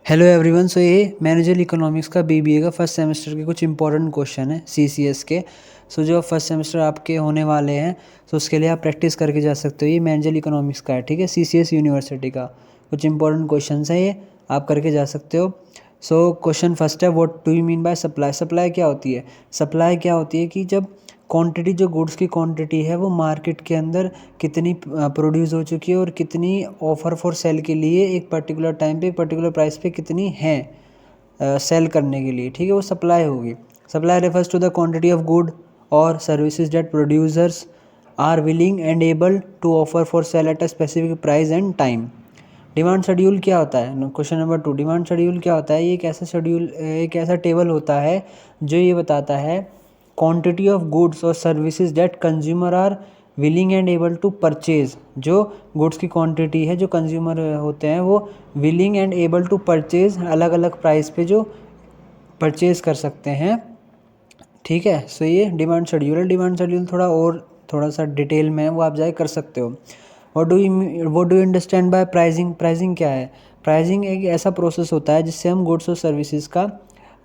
Hello everyone. So ये manager economics का BBA का फर्स्ट सेमेस्टर के कुछ इंपॉर्टेंट क्वेश्चन है सीसीएस के। सो जो फर्स्ट सेमेस्टर आपके होने वाले हैं तो उसके लिए आप प्रैक्टिस करके जा सकते हो। ये मैनेजर इकोनॉमिक्स का है, ठीक है, सीसीएस यूनिवर्सिटी का कुछ इंपॉर्टेंट क्वेश्चन है, ये आप करके जा सकते हो। सो क्वेश्चन फर्स्ट है, what do you mean bye supply. Supply क्या होती है? सप्लाई क्या होती है कि जब क्वांटिटी, जो गुड्स की क्वांटिटी है वो मार्केट के अंदर कितनी प्रोड्यूस हो चुकी है और कितनी ऑफर फॉर सेल के लिए एक पर्टिकुलर टाइम पे एक पर्टिकुलर प्राइस पे कितनी है सेल करने के लिए, ठीक है, वो सप्लाई होगी। Supply refers to the quantity of good और services that producers are willing and able to offer for sale at a specific price and time. Demand schedule क्या होता है? क्वेश्चन नंबर 2, डिमांड शेड्यूल क्या होता है? ये एक ऐसा शेड्यूल, एक ऐसा टेबल होता है जो ये बताता है क्वांटिटी ऑफ गुड्स और services that consumer are willing and able to purchase. जो गुड्स की क्वांटिटी है, जो कंज्यूमर होते हैं वो willing and able to purchase, अलग अलग प्राइस पे जो परचेज कर सकते हैं, ठीक है। सो ये डिमांड शेड्यूल है। डिमांड शेड्यूल थोड़ा सा डिटेल में है, वो आप जाके कर सकते हो। What do you understand by pricing. Pricing क्या है? प्राइसिंग एक ऐसा प्रोसेस होता है जिससे हम गुड्स और सर्विसेज का,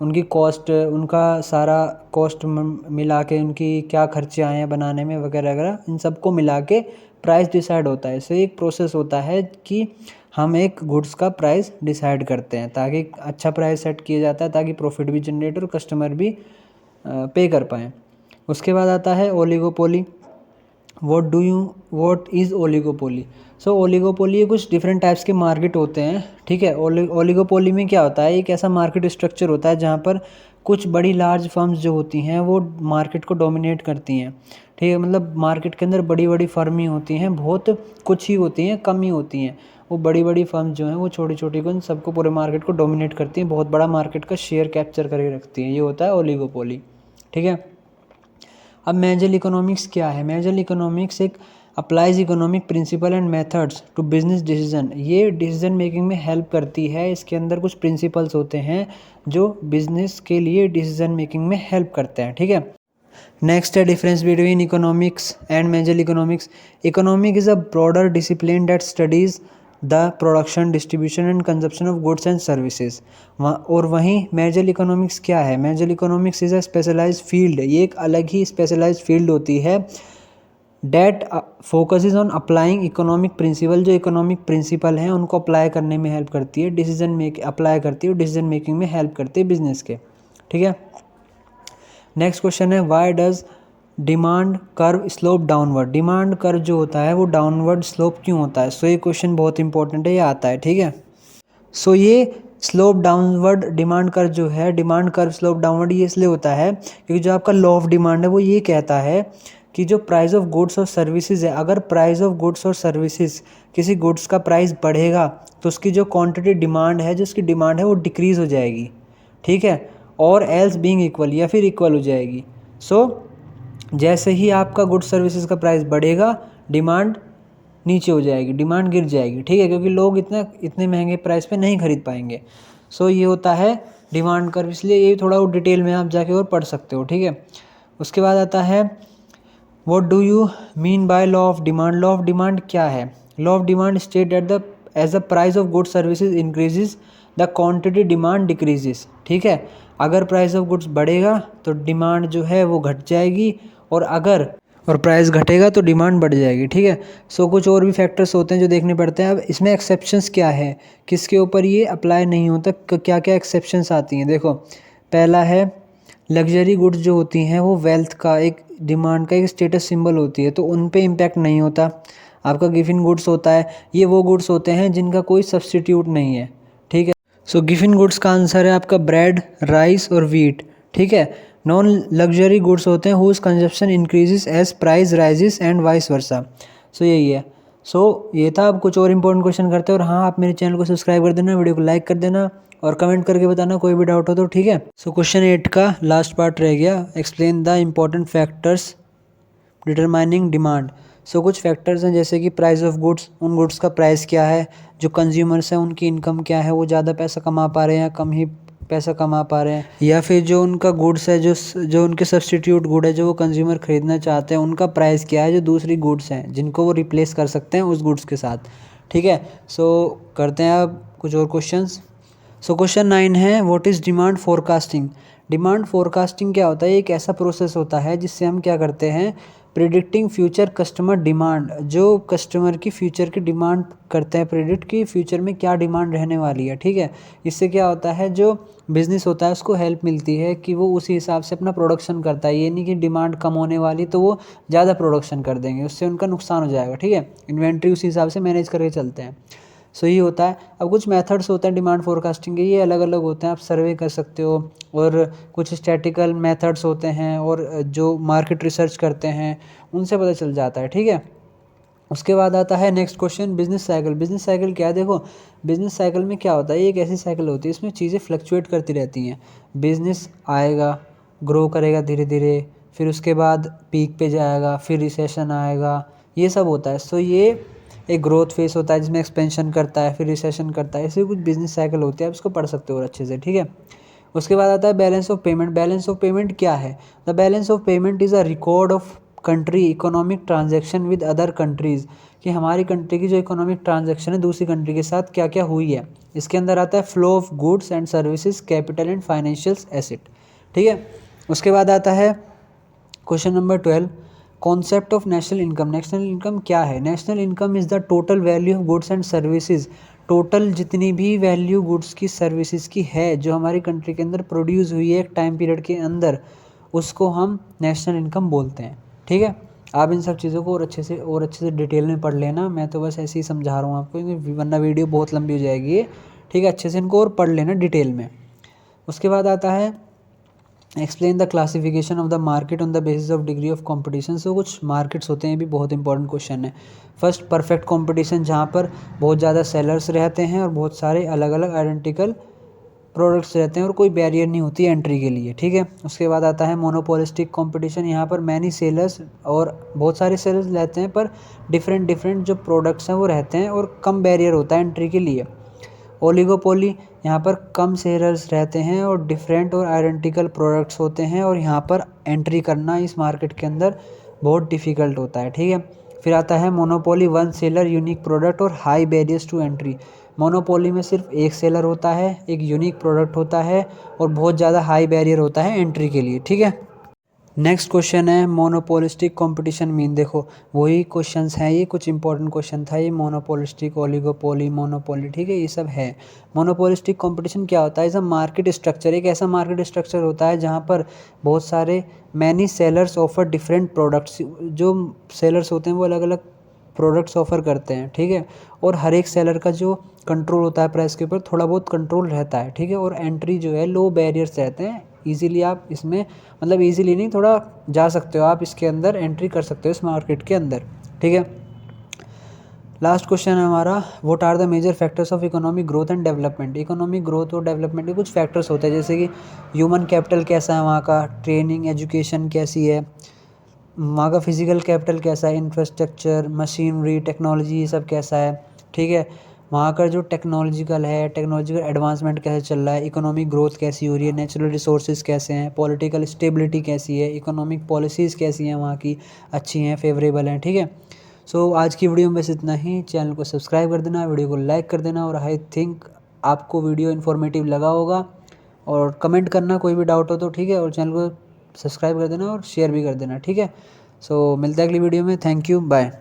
उनकी कॉस्ट, उनका सारा कॉस्ट मिला के, उनकी क्या खर्चे आए हैं बनाने में वगैरह वगैरह, इन सबको मिला के प्राइस डिसाइड होता है। इससे एक प्रोसेस होता है कि हम एक गुड्स का प्राइस डिसाइड करते हैं ताकि अच्छा प्राइस सेट किया जाता है, ताकि प्रॉफिट भी जनरेट और कस्टमर भी पे कर पाएँ। उसके बाद आता है oligopoly. What is oligopoly. So oligopoly कुछ डिफरेंट टाइप्स के मार्केट होते हैं, ठीक है। ओलिगोपोली में क्या होता है? एक ऐसा मार्केट स्ट्रक्चर होता है जहाँ पर कुछ बड़ी लार्ज फर्म्स जो होती हैं वो मार्केट को डोमिनेट करती हैं, ठीक है। मतलब मार्केट के अंदर बड़ी बड़ी फर्म ही होती हैं, बहुत कुछ ही होती हैं, कम ही होती हैं। वो बड़ी बड़ी फर्म्स जो हैं वो छोटी छोटी को, सबको, पूरे मार्केट को डोमिनेट करती हैं, बहुत बड़ा मार्केट का शेयर कैप्चर करके रखती हैं। ये होता है ओलिगोपोली, ठीक है। अब मैनेजर इकोनॉमिक्स क्या है? मैनेजर इकोनॉमिक्स एक applies economic principle and methods to business decision. ये डिसीजन मेकिंग में हेल्प करती है। इसके अंदर कुछ प्रिंसिपल्स होते हैं जो बिजनेस के लिए डिसीजन मेकिंग में हेल्प करते हैं, ठीक है। नेक्स्ट है difference between economics and manager economics. Economic is a broader discipline that studies the production, distribution and consumption of goods and services. और वहीं मैनेजर इकोनॉमिक्स क्या है? Manager economics is a specialized field. ये एक अलग ही specialized field होती है that focuses on applying economic principle. जो इकोनॉमिक प्रिंसिपल हैं उनको अप्लाई करने में हेल्प करती है, डिसीजन मेक अप्लाई करती है और डिसीजन मेकिंग में हेल्प करती है बिजनेस के, ठीक है। नेक्स्ट क्वेश्चन है, why does demand curve slope downward. Demand curve जो होता है वो डाउनवर्ड स्लोप क्यों होता है? सो ये क्वेश्चन बहुत इंपॉर्टेंट है, ये आता है, ठीक है। सो ये स्लोप डाउनवर्ड डिमांड कर्व जो है, डिमांड कर्व स्लोप डाउनवर्ड, ये इसलिए होता है क्योंकि जो आपका लॉ ऑफ डिमांड है वो ये कहता है कि जो प्राइस ऑफ गुड्स और सर्विसेज है, अगर प्राइस ऑफ गुड्स और सर्विसेज, किसी गुड्स का प्राइस बढ़ेगा तो उसकी जो क्वांटिटी डिमांड है, जो उसकी डिमांड है वो डिक्रीज़ हो जाएगी, ठीक है, और एल्स बीइंग इक्वल, या फिर इक्वल हो जाएगी। सो जैसे ही आपका गुड्स सर्विसेज का प्राइस बढ़ेगा, डिमांड नीचे हो जाएगी, डिमांड गिर जाएगी, ठीक है, क्योंकि लोग इतने महंगे प्राइस पे नहीं खरीद पाएंगे। सो ये होता है डिमांड कर्व, इसलिए ये थोड़ा वो डिटेल में आप जाके और पढ़ सकते हो, ठीक है। उसके बाद आता है, what do you mean by law of demand. Law of demand क्या है? Law of demand state that the as the price of goods services increases the quantity demand decreases, ठीक है। अगर प्राइस ऑफ गुड्स बढ़ेगा तो demand जो है वो घट जाएगी, और प्राइस घटेगा तो डिमांड बढ़ जाएगी, ठीक है। सो कुछ और भी फैक्टर्स होते हैं जो देखने पड़ते हैं। अब इसमें एक्सेप्शंस क्या है, किसके ऊपर ये अप्लाई नहीं होता, क्या क्या एक्सेप्शंस आती हैं? देखो, पहला है लग्जरी गुड्स जो होती हैं वो वेल्थ का, एक डिमांड का एक स्टेटस सिंबल होती है, तो उन पे इम्पैक्ट नहीं होता। आपका गिफिन गुड्स होता है, ये वो गुड्स होते हैं जिनका कोई सब्सटीट्यूट नहीं है, ठीक है। सो गिफिन गुड्स का आंसर है आपका ब्रेड, राइस और वीट, ठीक है। नॉन लग्जरी गुड्स होते हैं whose consumption increases as price rises and vice versa. So यही है। सो ये था। अब कुछ और इंपॉर्टेंट क्वेश्चन करते हैं, और हाँ, आप मेरे चैनल को सब्सक्राइब कर देना, वीडियो को लाइक कर देना और कमेंट करके बताना कोई भी डाउट हो तो, ठीक है। सो क्वेश्चन 8 का लास्ट पार्ट रह गया, explain the important factors determining demand. So कुछ फैक्टर्स हैं जैसे कि प्राइस ऑफ गुड्स, उन गुड्स का प्राइस क्या है, जो कंज्यूमर्स हैं उनकी इनकम क्या है, वो ज़्यादा पैसा कमा पा रहे हैं या कम ही पैसा कमा पा रहे हैं, या फिर जो उनका गुड्स है, जो उनके सब्सटीट्यूट गुड है जो वो कंज्यूमर खरीदना चाहते हैं, उनका प्राइस क्या है, जो दूसरी गुड्स हैं जिनको वो रिप्लेस कर सकते हैं उस गुड्स के साथ, ठीक है। सो करते हैं अब कुछ और क्वेश्चंस। सो क्वेश्चन 9 है, what is demand forecasting. Demand forecasting क्या होता है? एक ऐसा प्रोसेस होता है जिससे हम क्या करते हैं, प्रिडिक्टिंग फ्यूचर कस्टमर डिमांड, जो कस्टमर की फ्यूचर की डिमांड करते हैं, प्रिडिक्ट की फ्यूचर में क्या डिमांड रहने वाली है, ठीक है। इससे क्या होता है, जो बिज़नेस होता है उसको हेल्प मिलती है कि वो उसी हिसाब से अपना प्रोडक्शन करता है। ये नहीं कि डिमांड कम होने वाली तो वो ज़्यादा प्रोडक्शन कर देंगे, उससे उनका नुकसान हो जाएगा, ठीक है। इन्वेंट्री उसी हिसाब से मैनेज करके चलते हैं। सो ये होता है। अब कुछ मेथड्स होते हैं डिमांड फोरकास्टिंग के, ये अलग अलग होते हैं, आप सर्वे कर सकते हो। और कुछ स्टैटिकल मेथड्स होते हैं और जो मार्केट रिसर्च करते हैं उनसे पता चल जाता है, ठीक है। उसके बाद आता है next question, business cycle. Business cycle क्या है? देखो, बिजनेस साइकिल में क्या होता है, ये एक ऐसी साइकिल होती है इसमें चीज़ें फ्लक्चुएट करती रहती हैं। बिजनेस आएगा, ग्रो करेगा धीरे धीरे, फिर उसके बाद पीक पे जाएगा, फिर रिसेशन आएगा, ये सब होता है। सो ये एक ग्रोथ फेस होता है जिसमें एक्सपेंशन करता है, फिर रिसेशन करता है, ऐसे कुछ बिजनेस साइकिल होती है, आप इसको पढ़ सकते हो और अच्छे से, ठीक है। उसके बाद आता है balance of payment. Balance of payment क्या है? The balance of payment is a record of country economic transaction with other countries, कि हमारी कंट्री की जो इकोनॉमिक ट्रांजैक्शन है दूसरी कंट्री के साथ क्या क्या हुई है। इसके अंदर आता है flow of goods and services, capital and financial asset, ठीक है। उसके बाद आता है question number 12, concept of national income. National income क्या है? National income is the total value of goods and services, total जितनी भी वैल्यू गुड्स की सर्विसेज की है जो हमारी कंट्री के अंदर प्रोड्यूस हुई है एक टाइम पीरियड के अंदर, उसको हम नेशनल इनकम बोलते हैं, ठीक है। आप इन सब चीज़ों को और अच्छे से डिटेल में पढ़ लेना, मैं तो बस ऐसे ही समझा रहा हूँ आपको, वरना वीडियो बहुत लंबी हो जाएगी ये, ठीक है। अच्छे से इनको और पढ़ लेना डिटेल में। उसके बाद आता है explain the classification of the market on the basis of degree of competition. So कुछ मार्केट्स होते हैं, भी बहुत इंपॉर्टेंट क्वेश्चन है। फर्स्ट, परफेक्ट कंपटीशन, जहाँ पर बहुत ज़्यादा सेलर्स रहते हैं और बहुत सारे अलग अलग आइडेंटिकल प्रोडक्ट्स रहते हैं और कोई बैरियर नहीं होती एंट्री के लिए, ठीक है। उसके बाद आता है मोनोपोलिस्टिक कंपटीशन, यहाँ पर मैनी सेलर्स और बहुत सारे सेलर्स रहते हैं पर डिफरेंट जो प्रोडक्ट्स हैं वो रहते हैं और कम बैरियर होता है एंट्री के लिए। ओलिगोपोली, यहाँ पर कम सेलर्स रहते हैं और डिफरेंट और आइडेंटिकल प्रोडक्ट्स होते हैं और यहाँ पर एंट्री करना इस मार्केट के अंदर बहुत डिफ़िकल्ट होता है, ठीक है। फिर आता है monopoly, one seller unique product और high barriers to entry. Monopoly में सिर्फ एक सेलर होता है, एक यूनिक प्रोडक्ट होता है और बहुत ज़्यादा हाई बैरियर होता है एंट्री के लिए, ठीक है। नेक्स्ट क्वेश्चन है मोनोपोलिस्टिक कंपटीशन मीन। देखो वही क्वेश्चंस हैं, ये कुछ इंपॉर्टेंट क्वेश्चन था ये, मोनोपोलिस्टिक, ओलिगोपोली, मोनोपोली, ठीक है, ये सब है। मोनोपोलिस्टिक कंपटीशन क्या होता है? इस मार्केट स्ट्रक्चर, एक ऐसा मार्केट स्ट्रक्चर होता है जहाँ पर बहुत सारे many sellers offer different products, जो सेलर्स होते हैं वो अलग अलग प्रोडक्ट्स ऑफर करते हैं, ठीक है। और हर एक सेलर का जो कंट्रोल होता है प्राइस के ऊपर, थोड़ा बहुत कंट्रोल रहता है, ठीक है। और एंट्री जो है लो बैरियर्स रहते हैं, इजीली आप इसमें, मतलब इजीली नहीं, थोड़ा जा सकते हो आप इसके अंदर, एंट्री कर सकते हो इस मार्केट के अंदर, ठीक है। लास्ट क्वेश्चन है हमारा, what are the major factors of economic growth and development. Economic growth और डेवलपमेंट के कुछ फैक्टर्स होते हैं, जैसे कि ह्यूमन कैपिटल कैसा है वहाँ का, ट्रेनिंग एजुकेशन कैसी है, वहाँ का फिजिकल कैपिटल कैसा है, इंफ्रास्ट्रक्चर, मशीनरी, टेक्नोलॉजी, ये सब कैसा है, ठीक है। वहाँ का जो टेक्नोलॉजिकल एडवांसमेंट कैसे चल रहा है, इकोनॉमिक ग्रोथ कैसी हो रही है, नेचुरल रिसोर्सेज कैसे हैं, पॉलिटिकल स्टेबिलिटी कैसी है, इकोनॉमिक पॉलिसीज़ कैसी हैं वहाँ की, अच्छी हैं, फेवरेबल हैं, ठीक है। सो आज की वीडियो में बस इतना ही। चैनल को सब्सक्राइब कर देना, वीडियो को लाइक कर देना, और आई थिंक आपको वीडियो इन्फॉर्मेटिव लगा होगा। और कमेंट करना कोई भी डाउट हो तो, ठीक है। और चैनल को सब्सक्राइब कर देना और शेयर भी कर देना, ठीक है। सो मिलते हैं अगली वीडियो में। Thank you, bye.